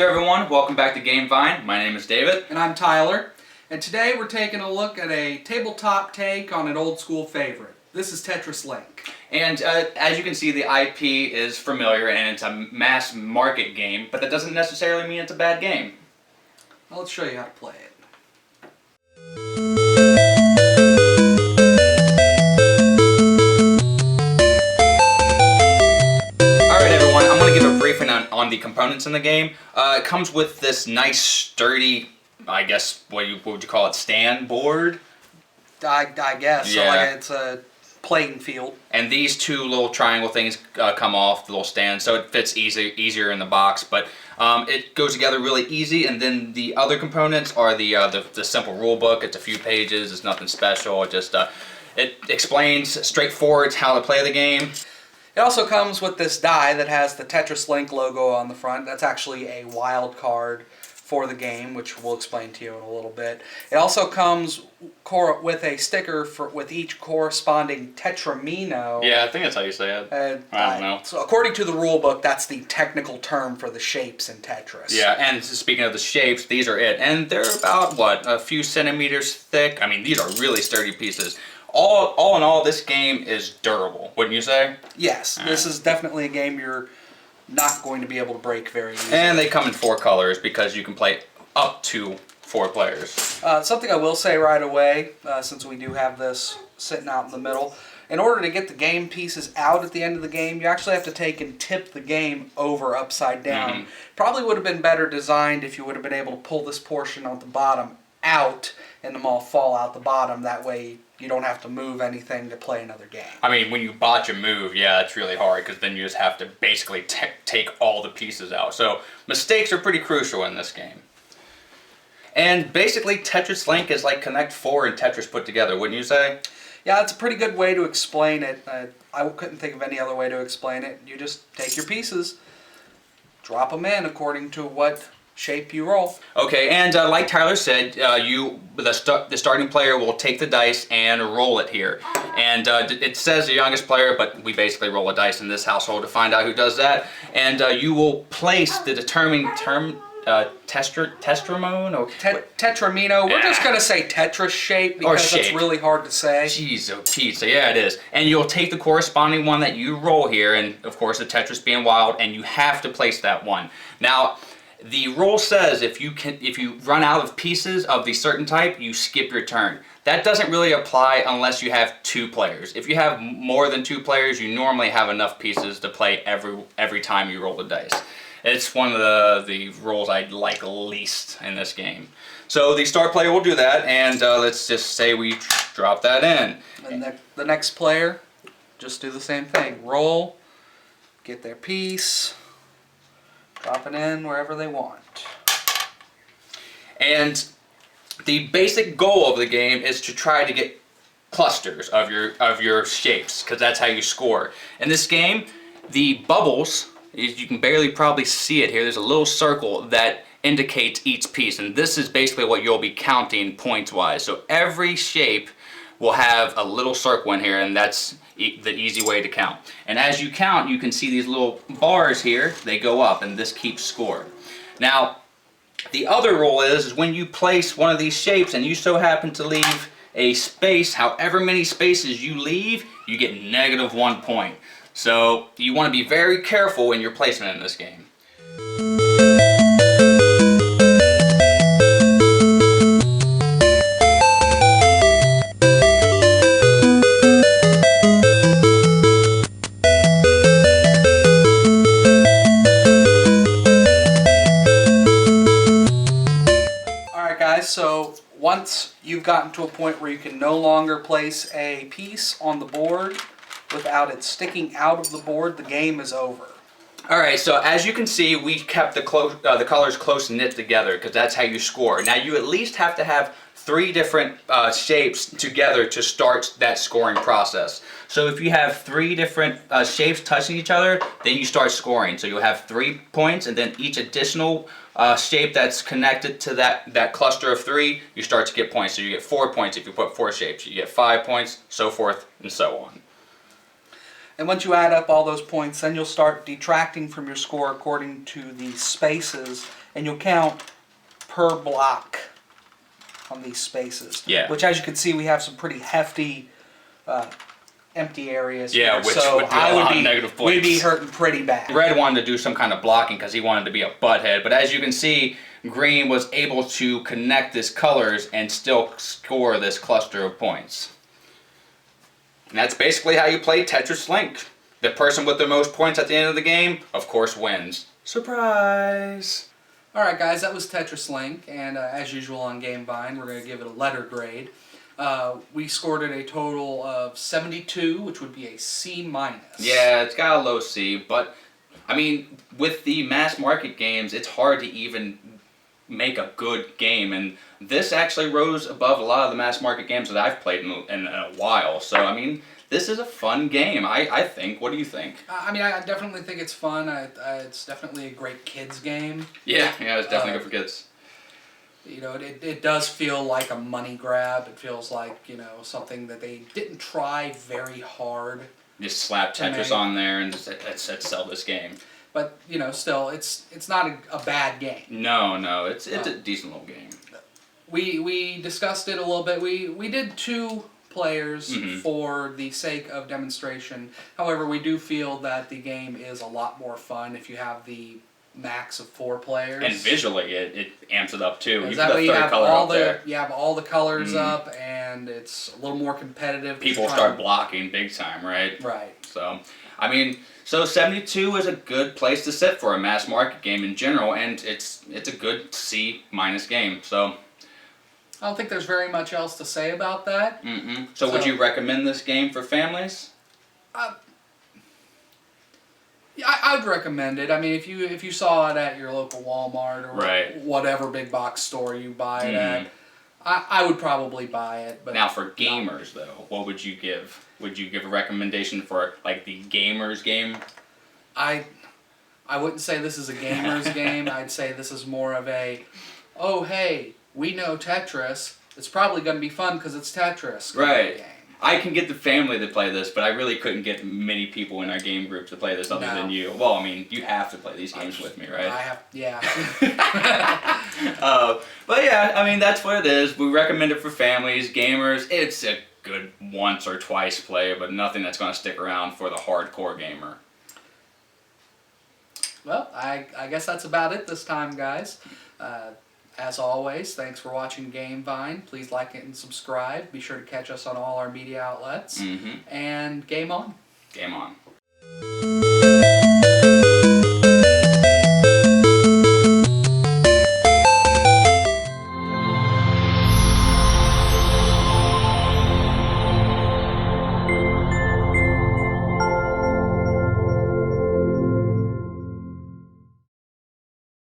there everyone, welcome back to GameVine. My name is David. And I'm Tyler. And today we're taking a look at a tabletop take on an old school favorite. This is Tetris Link. And as you can see, the IP is familiar and it's a mass market game, but that doesn't necessarily mean it's a bad game. Well, let's show you how to play it. On the components in the game. It comes with this nice sturdy, I guess, what would you call it, stand board? I guess. Yeah. So like it's a playing field. And these two little triangle things come off, the little stand, so it fits easier in the box, but it goes together really easy. And then the other components are the simple rule book. It's a few pages, it's nothing special, it just it explains straightforward how to play the game. It also comes with this die that has the Tetris Link logo on the front. That's actually a wild card for the game, which we'll explain to you in a little bit. It also comes with a sticker with each corresponding tetramino. Yeah, I think that's how you say it. I don't know. So according to the rule book, that's the technical term for the shapes in Tetris. Yeah, and speaking of the shapes, these are it. And they're about, what, a few centimeters thick? I mean, these are really sturdy pieces. All in all, this game is durable, wouldn't you say? Yes, this is definitely a game you're not going to be able to break very easily. And they come in 4 colors because you can play up to 4 players. Something I will say right away, since we do have this sitting out in the middle, in order to get the game pieces out at the end of the game, you actually have to take and tip the game over upside down. Mm-hmm. Probably would have been better designed if you would have been able to pull this portion on the bottom out and them all fall out the bottom. That way you don't have to move anything to play another game. I mean, when you botch a move, yeah, it's really hard because then you just have to basically take all the pieces out. So mistakes are pretty crucial in this game. And basically, Tetris Link is like Connect 4 and Tetris put together, wouldn't you say? Yeah, that's a pretty good way to explain it. I couldn't think of any other way to explain it. You just take your pieces, drop them in according to what shape you roll. Okay, and like Tyler said, the starting player will take the dice and roll it here. And it says the youngest player, but we basically roll a dice in this household to find out who does that. And you will place the determining tetramino, or tetramino. We're just gonna say Tetris shape because it's really hard to say. Jeez, oh pizza, yeah it is. And you'll take the corresponding one that you roll here, and of course the Tetris being wild, and you have to place that one. Now, the rule says if you run out of pieces of the certain type, you skip your turn. That doesn't really apply unless you have 2 players. If you have more than 2 players, you normally have enough pieces to play every time you roll the dice. It's one of the rules I like least in this game. So the start player will do that, and let's just say we drop that in. And the next player, just do the same thing. Roll, get their piece, drop it in wherever they want. And the basic goal of the game is to try to get clusters of your shapes, because that's how you score. In this game, the bubbles, you can barely probably see it here, there's a little circle that indicates each piece, and this is basically what you'll be counting points-wise. So every shape will have a little circle in here, and that's the easy way to count. And as you count, you can see these little bars here, they go up, and this keeps score. Now, the other rule is when you place one of these shapes and you so happen to leave a space, however many spaces you leave, you get -1 point. So you want to be very careful when you're placing it in this game. So once you've gotten to a point where you can no longer place a piece on the board without it sticking out of the board, the game is over. Alright, so as you can see, we kept the colors close knit together because that's how you score. Now you at least have to have 3 different shapes together to start that scoring process. So if you have 3 different shapes touching each other, then you start scoring. So you'll have 3 points, and then each additional shape that's connected to that cluster of 3, you start to get points. So you get 4 points if you put 4 shapes. You get 5 points, so forth and so on. And once you add up all those points, then you'll start detracting from your score according to the spaces and you'll count per block on these spaces. Yeah. Which, as you can see, we have some pretty hefty empty areas. Yeah, here. which So would do a lot of negative points. We'd be hurting pretty bad. Red wanted to do some kind of blocking because he wanted to be a butthead, but as you can see, green was able to connect his colors and still score this cluster of points. And that's basically how you play Tetris Link. The person with the most points at the end of the game, of course, wins. Surprise! Alright guys, that was Tetris Link, and as usual on GameVine, we're going to give it a letter grade. We scored it a total of 72, which would be a C-. Yeah, it's got a low C, but I mean, with the mass market games, it's hard to even make a good game, and this actually rose above a lot of the mass market games that I've played in a while. So I mean, this is a fun game, I think. What do you think? I mean, I definitely think it's fun. It's definitely a great kids game. Yeah, it's definitely good for kids. You know, it does feel like a money grab. It feels like, you know, something that they didn't try very hard. Just slap Tetris on there and just let's sell this game. But, you know, still, it's not a bad game. No, it's a decent little game. We discussed it a little bit. We did 2 players for the sake of demonstration. However, we do feel that the game is a lot more fun if you have the max of 4 players. And visually, it amps it up too. You have all the colors Mm. up, and it's a little more competitive. People start blocking big time, right? Right. So, I mean, 72 is a good place to sit for a mass market game in general, and it's a good C- game. So, I don't think there's very much else to say about that. So would you recommend this game for families? Yeah, I would recommend it. I mean, if you saw it at your local Walmart or whatever big box store you buy it at, I would probably buy it. But now for gamers though, what would you give? Would you give a recommendation for like the gamers game? I wouldn't say this is a gamers game. I'd say this is more of a, oh hey, we know Tetris. It's probably going to be fun because it's Tetris. Right. Game. I can get the family to play this, but I really couldn't get many people in our game group to play this other than you. Well, I mean, you have to play these games with me, right? I have, yeah. But yeah, I mean, that's what it is. We recommend it for families, gamers. It's a good once or twice play, but nothing that's going to stick around for the hardcore gamer. Well, I guess that's about it this time, guys. As always, thanks for watching GameVine. Please like it and subscribe. Be sure to catch us on all our media outlets. And game on. Game on.